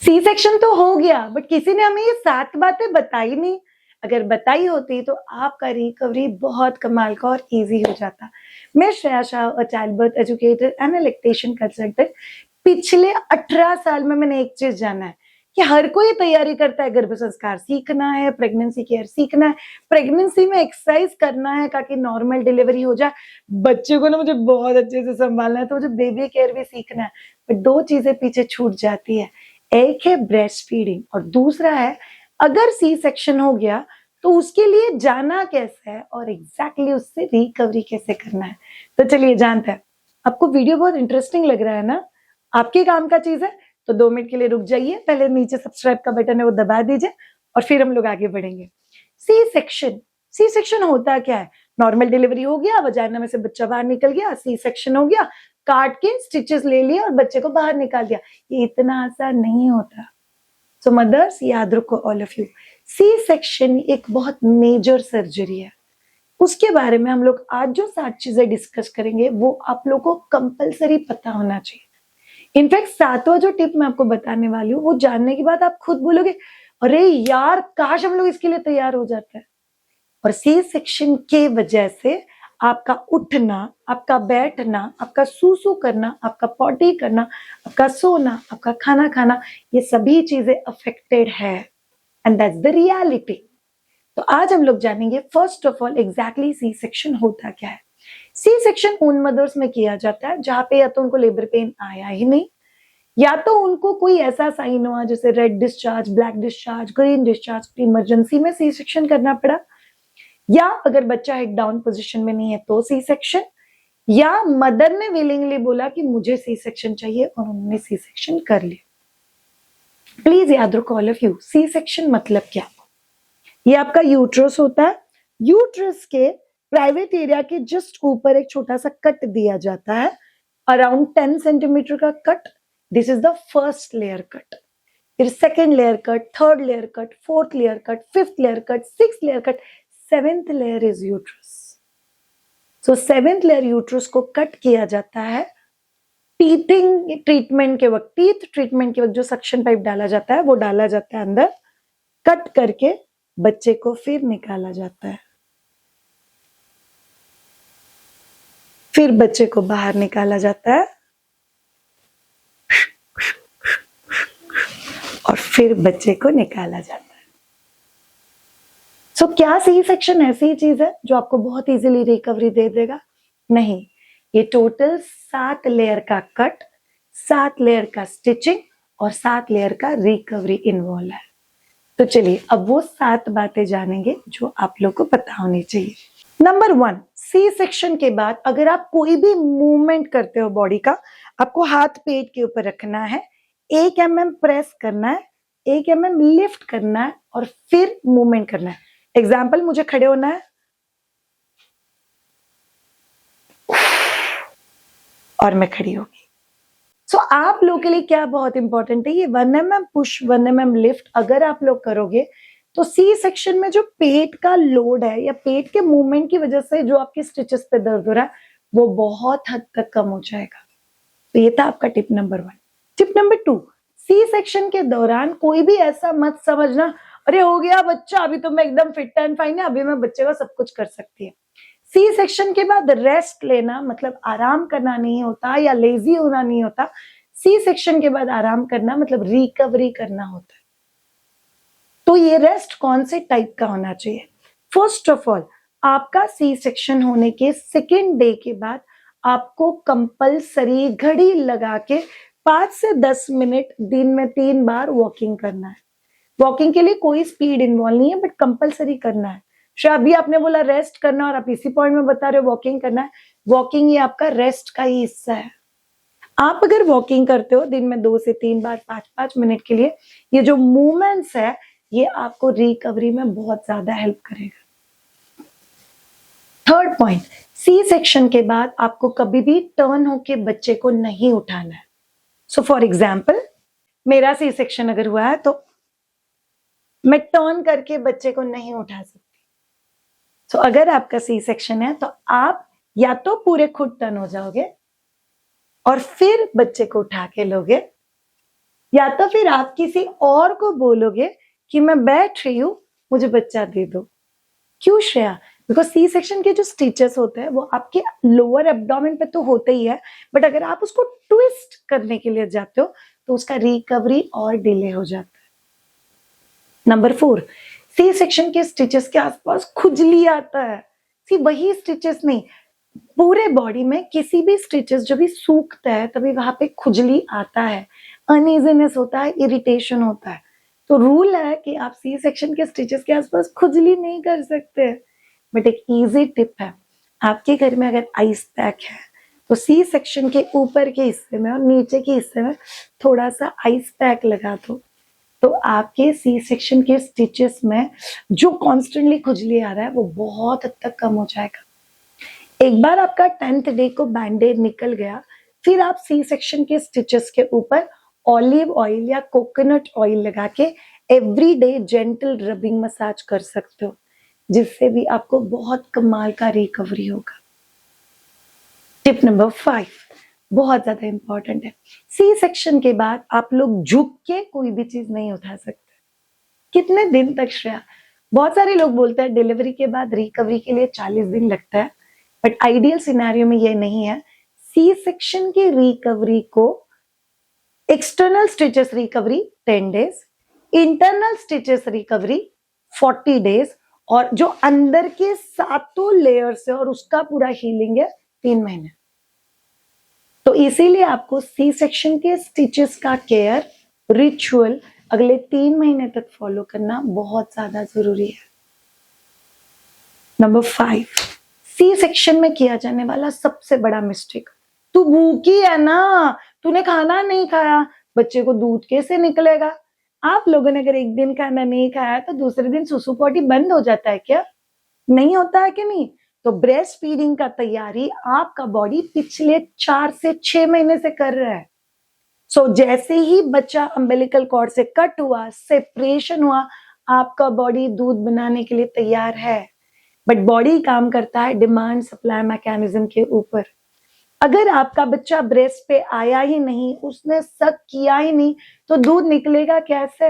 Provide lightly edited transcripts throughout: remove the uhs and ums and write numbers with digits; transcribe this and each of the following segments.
C section तो हो गया, बट किसी ने हमें ये 7 बातें बताई नहीं। अगर बताई होती तो आपका रिकवरी बहुत कमाल का और इजी हो जाता। मैं श्रेया शाह, अ childbirth educator and a lactation consultant. पिछले 18 साल में मैंने एक चीज जाना है कि हर कोई तैयारी करता है, गर्भ संस्कार सीखना है, प्रेगनेंसी केयर सीखना है, प्रेगनेंसी में एक्सरसाइज करना है ताकि नॉर्मल डिलीवरी हो जाए, बच्चे को ना मुझे बहुत अच्छे से संभालना है, तो मुझे बेबी केयर भी सीखना है। बट 2 चीजें पीछे छूट जाती है, एक है ब्रेस्ट फीडिंग और दूसरा है अगर सी सेक्शन हो गया तो उसके लिए जाना कैसे है और एग्जैक्टली उससे रिकवरी कैसे करना है। तो चलिए जानते हैं। आपको वीडियो बहुत इंटरेस्टिंग लग रहा है ना, आपके काम का चीज है, तो 2 मिनट के लिए रुक जाइए, पहले नीचे सब्सक्राइब का बटन है वो दबा दीजिए और फिर हम लोग आगे बढ़ेंगे। सी सेक्शन होता क्या है? नॉर्मल डिलीवरी हो गया, वजाइना में से बच्चा बाहर निकल गया, सी सेक्शन हो गया, काट के स्टिचेस ले लिए और बच्चे को बाहर निकाल दिया। ये इतना आसान नहीं होता। सो मदर्स याद रखो, all of you, C section एक बहुत मेजर सर्जरी है। उसके बारे में हम लोग आज जो 7 चीजें डिस्कस करेंगे वो आप लोग को कंपलसरी पता होना चाहिए। इनफैक्ट 7वां जो टिप मैं आपको बताने वाली हूँ वो जानने के बाद आप खुद बोलोगे अरे यार काश हम लोग इसके लिए तैयार हो जाते हैं। और सी सेक्शन के वजह से आपका उठना, आपका बैठना, आपका सूसू करना, आपका पॉटी करना, आपका सोना, आपका खाना खाना, ये सभी चीजें अफेक्टेड है एंड दैट्स द रियलिटी। तो आज हम लोग जानेंगे first of all exactly C section होता क्या है। सी सेक्शन उन मदर्स में किया जाता है जहां पे या तो उनको लेबर पेन आया ही नहीं, या तो उनको कोई ऐसा साइन हुआ जैसे red discharge, black discharge, green discharge, emergency में सी सेक्शन करना पड़ा, या अगर बच्चा हेड डाउन पोजीशन में नहीं है तो सी सेक्शन, या मदर ने विलिंगली बोला कि मुझे सी सेक्शन चाहिए और उन्होंने सी सेक्शन कर लिया। प्लीज याद रखो all of you, C section मतलब क्या? ये आपका यूट्रस होता है, यूट्रस के प्राइवेट एरिया के जस्ट ऊपर एक छोटा सा कट दिया जाता है, अराउंड 10 सेंटीमीटर का cut. This is the first layer cut, फिर second layer cut, third layer cut, fourth layer cut, fifth layer cut, sixth layer cut, 7th layer is uterus. So 7th layer uterus को cut किया जाता है teething treatment के वक्त, teeth treatment के वक्त जो सक्शन पाइप डाला जाता है वो डाला जाता है अंदर, कट करके बच्चे को फिर निकाला जाता है, फिर बच्चे को बाहर निकाला जाता है और फिर बच्चे को निकाला जाता है। सो क्या सी सेक्शन ऐसी चीज है जो आपको बहुत इजीली रिकवरी दे देगा? नहीं, ये टोटल 7 लेयर का कट, 7 लेयर का स्टिचिंग और 7 लेयर का रिकवरी इन्वॉल्व है। तो चलिए अब वो 7 बातें जानेंगे जो आप लोग को पता होनी चाहिए। नंबर 1, सी सेक्शन के बाद अगर आप कोई भी मूवमेंट करते हो बॉडी का, आपको हाथ पेट के ऊपर रखना है, 1 mm प्रेस करना है, 1 mm लिफ्ट करना है और फिर मूवमेंट करना है। एग्जाम्पल, मुझे खड़े होना है और मैं खड़ी होगी। सो आप लोग के लिए क्या बहुत इंपॉर्टेंट है, ये 1 mm पुश, 1 mm लिफ्ट अगर आप लोग करोगे तो सी सेक्शन में जो पेट का लोड है या पेट के मूवमेंट की वजह से जो आपके स्टिचेस पे दर्द हो रहा है वो बहुत हद तक कम हो जाएगा। तो ये था आपका tip number 1। Tip number 2, C section के दौरान कोई भी ऐसा मत समझना अरे हो गया बच्चा, अभी तो मैं एकदम फिट एंड फाइन है, अभी मैं बच्चे का सब कुछ कर सकती है। सी सेक्शन के बाद रेस्ट लेना मतलब आराम करना नहीं होता या लेजी होना नहीं होता। सी सेक्शन के बाद आराम करना मतलब रिकवरी करना होता है। तो ये रेस्ट कौन से टाइप का होना चाहिए? फर्स्ट ऑफ ऑल, आपका सी सेक्शन होने के सेकेंड डे के बाद आपको कंपलसरी घड़ी लगा के 5 से 10 मिनट दिन में 3 बार वॉकिंग करना है। वॉकिंग के लिए कोई स्पीड इन्वॉल्व नहीं है बट कंपलसरी करना है। अभी आपने बोला रेस्ट करना और आप इसी पॉइंट में बता रहे हो वॉकिंग करना है। वॉकिंग ये आपका रेस्ट का ही हिस्सा है। आप अगर वॉकिंग करते हो दिन में 2 से 3 बार 5-5 मिनट के लिए, ये जो मूवमेंट्स है ये आपको रिकवरी में बहुत ज्यादा हेल्प करेगा। थर्ड पॉइंट, सी सेक्शन के बाद आपको कभी भी टर्न होके बच्चे को नहीं उठाना है। सो फॉर एग्जाम्पल, मेरा सी सेक्शन अगर हुआ है तो मैं टर्न करके बच्चे को नहीं उठा सकती। तो अगर आपका सी सेक्शन है तो आप या तो पूरे खुद टर्न हो जाओगे और फिर बच्चे को उठा के लोगे, या तो फिर आप किसी और को बोलोगे कि मैं बैठ रही हूँ, मुझे बच्चा दे दो। क्यों श्रेया? बिकॉज सी सेक्शन के जो स्टिचेस होते हैं वो आपके लोअर एब्डोमेन पे तो होते ही है, बट अगर आप उसको ट्विस्ट करने के लिए जाते हो तो उसका रिकवरी और डिले हो जाता है। नंबर 4, सी सेक्शन के स्टिचेस के आसपास खुजली आता है। सी वही स्टिचेस नहीं, पूरे बॉडी में किसी भी स्टिचेस जो भी सूखता है तभी वहां पे खुजली आता है, अनइजीनेस होता है, इरिटेशन होता है। तो रूल है कि आप सी सेक्शन के स्टिचेस के आसपास खुजली नहीं कर सकते। बट एक इजी टिप है, आपके घर में अगर आइस पैक है तो सी सेक्शन के ऊपर के हिस्से में और नीचे के हिस्से में थोड़ा सा आइस पैक लगा दो, तो आपके सी सेक्शन के स्टिचेस में जो कॉन्स्टेंटली खुजली आ रहा है वो बहुत हद तक कम हो जाएगा। एक बार आपका 10th डे को बैंडेड निकल गया, फिर आप सी सेक्शन के स्टिचेस के ऊपर ऑलिव ऑयल या कोकोनट ऑयल लगा के every day gentle rubbing massage कर सकते हो, जिससे भी आपको बहुत कमाल का रिकवरी होगा। टिप नंबर 5 बहुत ज्यादा इंपॉर्टेंट है। सी सेक्शन के बाद आप लोग झुक के कोई भी चीज नहीं उठा सकते। कितने दिन तक श्रेया? बहुत सारे लोग बोलते हैं डिलीवरी के बाद रिकवरी के लिए 40 दिन लगता है, बट आइडियल सिनेरियो में ये नहीं है। सी सेक्शन की रिकवरी को external stitches recovery 10 days, internal stitches recovery 40 days, और जो अंदर के 7 लेयर्स है और उसका पूरा हीलिंग है 3 महीने। तो इसीलिए आपको सी सेक्शन के स्टिचेस का केयर रिचुअल अगले 3 महीने तक फॉलो करना बहुत ज्यादा जरूरी है। नंबर 5, सी सेक्शन में किया जाने वाला सबसे बड़ा मिस्टेक, तू भूखी है ना, तूने खाना नहीं खाया, बच्चे को दूध कैसे निकलेगा? आप लोगों ने अगर एक दिन खाना नहीं खाया तो दूसरे दिन सुसु पोटी बंद हो जाता है क्या? नहीं होता है कि नहीं? तो ब्रेस्ट फीडिंग का तैयारी आपका बॉडी पिछले 4 से 6 महीने से कर रहा है। सो जैसे ही बच्चा अम्बिलिकल कॉर्ड से कट हुआ, सेपरेशन हुआ, आपका बॉडी दूध बनाने के लिए तैयार है। बट बॉडी काम करता है डिमांड सप्लाई मैकेनिज्म के ऊपर। अगर आपका बच्चा ब्रेस्ट पे आया ही नहीं, उसने सक किया ही नहीं, तो दूध निकलेगा कैसे?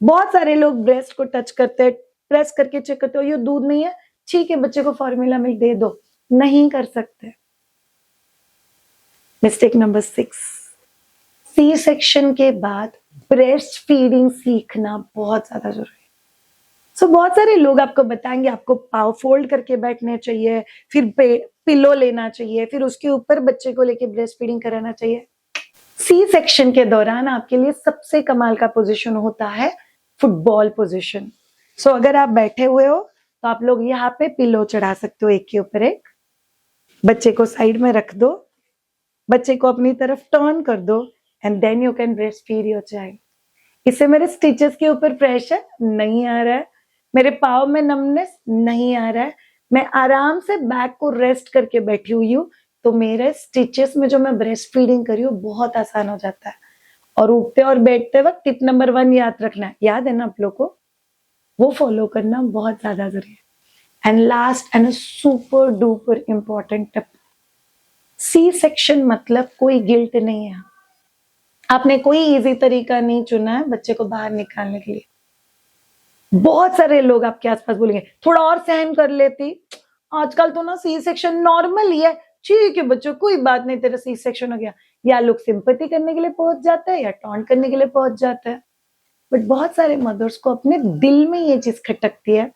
बहुत सारे लोग ब्रेस्ट को टच करते हैं, प्रेस करके चेक करते हो, ये दूध नहीं है, ठीक है बच्चे को फॉर्मूला मिल्क दे दो। नहीं कर सकते। मिस्टेक नंबर 6, सी सेक्शन के बाद ब्रेस्ट फीडिंग सीखना बहुत ज्यादा जरूरी है। सो बहुत सारे लोग आपको बताएंगे आपको पाव फोल्ड करके बैठने चाहिए, फिर पिलो लेना चाहिए, फिर उसके ऊपर बच्चे को लेके ब्रेस्ट फीडिंग कराना चाहिए। सी सेक्शन के दौरान आपके लिए सबसे कमाल का पोजीशन होता है फुटबॉल पोजीशन। सो अगर आप बैठे हुए हो तो आप लोग यहाँ पे पिलो चढ़ा सकते हो, एक के ऊपर एक, बच्चे को साइड में रख दो, बच्चे को अपनी तरफ टर्न कर दो, and then you can breastfeed your child. इससे मेरे स्टिचेस के ऊपर प्रेशर नहीं आ रहा है, मेरे पाँव में नमनेस नहीं आ रहा है, मैं आराम से बैक को रेस्ट करके बैठी हुई हूँ, तो मेरे स्टिचेस में जो मैं ब्रेस्ट फीडिंग करी हूँ बहुत आसान हो जाता है। और उठते और बैठते वक्त टिप नंबर 1 याद रखना है, याद है ना आप लोग को? वो फॉलो करना बहुत ज्यादा जरूरी है। And last and super duper important tip, C section मतलब कोई गिल्ट नहीं है। आपने कोई इजी तरीका नहीं चुना है बच्चे को बाहर निकालने के लिए। बहुत सारे लोग आपके आसपास बोलेंगे थोड़ा और सहन कर लेती, आजकल तो ना सी सेक्शन नॉर्मल ही है, ठीक है बच्चों कोई बात नहीं, तेरा सी सेक्शन हो गया। या लोग सिंपैथी करने के लिए पहुंच जाते हैं या टॉन्ट करने के लिए पहुंच जाते हैं। बट बहुत सारे मदर्स को अपने दिल में ये चीज खटकती है,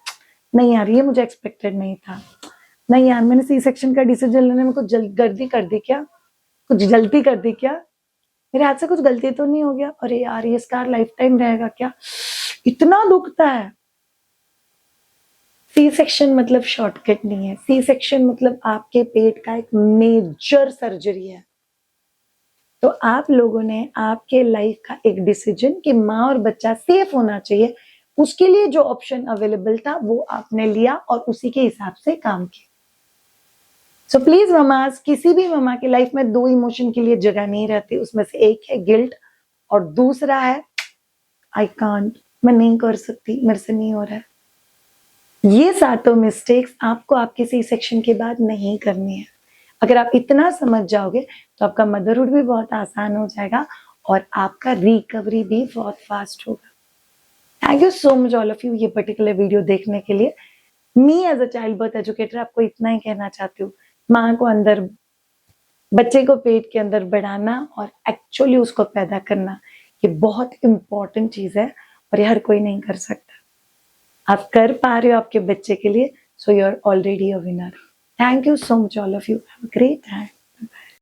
नहीं यार ये मुझे एक्सपेक्टेड नहीं था, नहीं यार मैंने सी सेक्शन का डिसीजन लेने में कुछ गलती कर दी क्या, कुछ गलती कर दी क्या, मेरे हाथ से कुछ गलती तो नहीं हो गया, अरे यार ये स्कार लाइफ टाइम रहेगा क्या, इतना दुखता है। सी सेक्शन मतलब शॉर्टकट नहीं है, सी सेक्शन मतलब आपके पेट का एक मेजर सर्जरी है। तो आप लोगों ने आपके लाइफ का एक डिसीजन कि माँ और बच्चा सेफ होना चाहिए, उसके लिए जो ऑप्शन अवेलेबल था वो आपने लिया और उसी के हिसाब से काम किया। सो प्लीज ममाज, किसी भी ममा की लाइफ में 2 इमोशन के लिए जगह नहीं रहती, उसमें से एक है गिल्ट और दूसरा है आई कांट, मैं नहीं कर सकती, मेरे से नहीं हो रहा है। ये सातों मिस्टेक्स आपको आपके सी सेक्शन के बाद नहीं करनी है। अगर आप इतना समझ जाओगे तो आपका मदरहुड भी बहुत आसान हो जाएगा और आपका रिकवरी भी बहुत फास्ट होगा। Thank you so much all of you ये पर्टिकुलर वीडियो देखने के लिए। Me as a childbirth educator आपको इतना ही कहना चाहती हूँ, माँ को अंदर, बच्चे को पेट के अंदर बढ़ाना और एक्चुअली उसको पैदा करना, ये बहुत इंपॉर्टेंट चीज है और ये हर कोई नहीं कर सकता। आप कर पा रहे हो आपके बच्चे के लिए, so you are already a winner. Thank you so much all of you, have a great time.